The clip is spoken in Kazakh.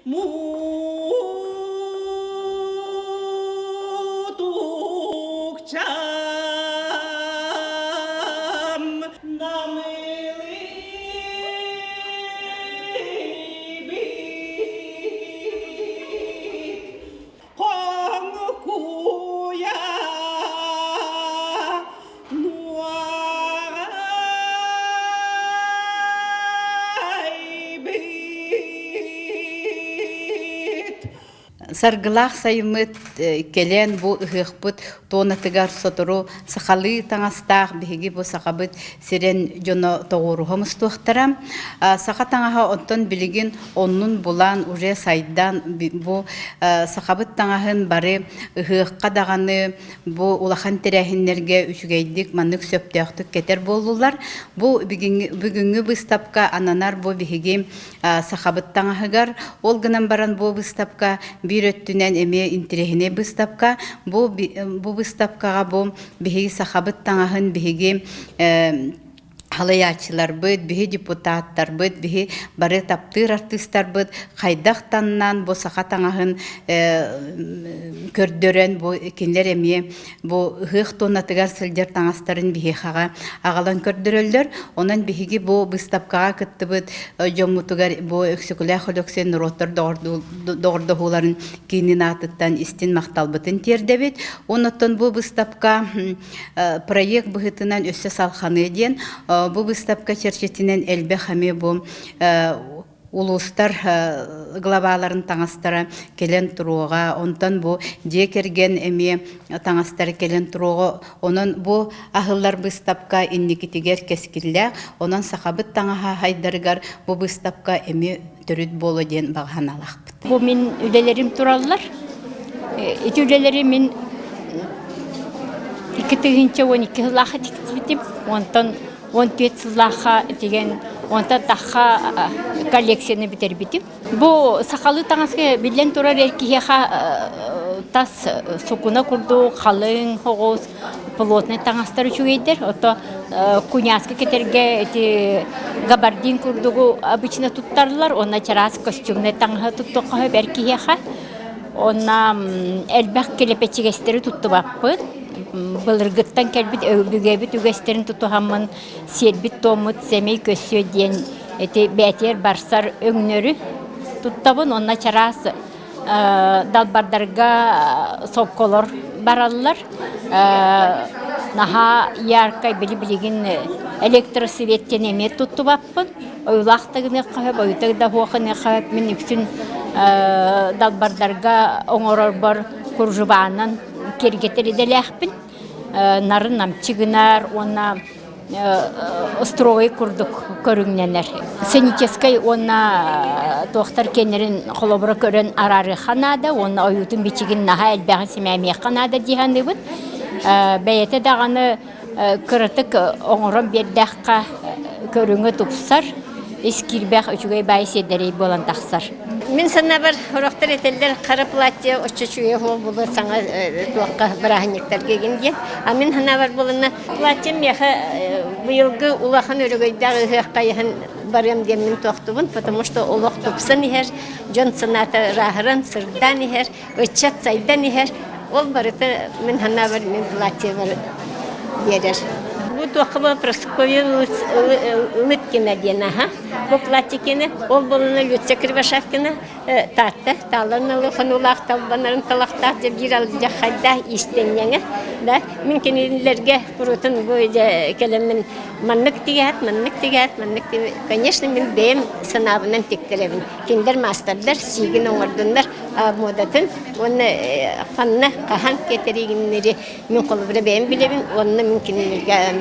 Мутукчам намили бит конкуя Саргылах сайымыт келен бу ыхыхпыт тонатыгар сотору сахалы таңастах биһиги бу сахабыт сирен жоно тоғурухамыз туохтарам. Саха таңаха оттон билигин оннун булан уже сайдан бу сахабыт таңахын бары ыхыхка даганы бу улахан терехиннерге үчүгейдик маннык сөптөктүк кетер болдулар. Бу бүгүнгү выставка ананар бу биһиги сахабыт таңахыгар ол гынан баран бу выставка бирөттүнен эме интерехине выставка бу выставкага бу биһиги сахабыт таңахын биһиги халаячылар быт, биһи депутаттар быт, биһи бары таптыр артисттар быт, хайдахтаннан бу саха таңахын көрдөрөн бу кинлер эме бу хых тонатыгар сылдер таңастарын биһи хага агалан көрдөрөлдөр. Онан биһиги бу выставкага кыттыбыт жомутугар бу өксөкүлэ холоксен роттор дордохуларын кинин атыттан истин макталбытын тердебит. Онотон бу выставка проект быһытынан өссө салханы ден бу выставка черчетинен элбе хаме бу улустар главаларын таңастара келен туруга, онтан бу жекерген эме таңастары келен туруга, онон бу ахыллар выставка инникитигер кескилле, онон сахабыт таңаха хайдарыгар бу выставка эме төрүт болу ден баганалакпыт. Бу мен үлелерим тураллар. Эти үлелери мен 2012 жыллаха тикситим, онтан 14 сыллаха деген онта тахха коллекцияны битербитим. Бу сакалы таңаска билен турар эркиха тас сукуна курду халын хогос плотный таңастар үчүгейдер. Ото куняска кетерге эти габардин курдугу обычно туттарлар, онна чарас костюмный таңга туттука беркиха. Онна элбак келепечигестери туттубаппыт. Былыргыттан келбит бүгебит үгестерин тутухаммын сербит томут семей көсө ден эти бетер барсар өңнөрү туттабын. Онна чарас далбардарга сокколор бараллар. Наха яркай билигин электросветтен эме туттубаппын. Ойлактыгыны кабып, ойтагда хуакыны кабып мен үксүн далбардарга оңорор бар куржубанан кергетери делехпин. Нарын намчыгынар, она строй курдук көрүңненер. Сеническай она тохтар кенерин холобра көрөн арары ханада, она оютун бичигин наха элбегин семемия ханада диханыбыт. Бәйете даганы кырытык оңорон бердәкка көрүңө тупсар, эскирбек үчүгөй байседерей болан тахсар. Мен сана бір ұрақтар етелдер қара платье очы-чуе хол болы саңа туаққа бірағынектер кегенге. А мен хана бар болына платье меха бұйылғы улахан өрігойдағы ғаққайын барым демін тоқтыбын, потому что олық тупсан ехер, жон санаты рағыран, сырдан ехер, өтчат сайдан ехер. Ол барыты мен хана бар мен платье бар берер. Бу тоқыба Просковья Лыткина дена, бу платикина, ол болына Люция Кривошавкина татта, таларны лыхан улақ, талбанарын талақтақ деп жиралды хайда истеннеңі. Мен кенелерге құрытын бойда келемін маннык тегет. Конечно, мен бейім сынабынан тектеребін. Кендер мастердар, сигін оңырдындар модатын, оны қанна қахан кетерегінлері мен қолы бір бейім білебін, оны мен кенелерге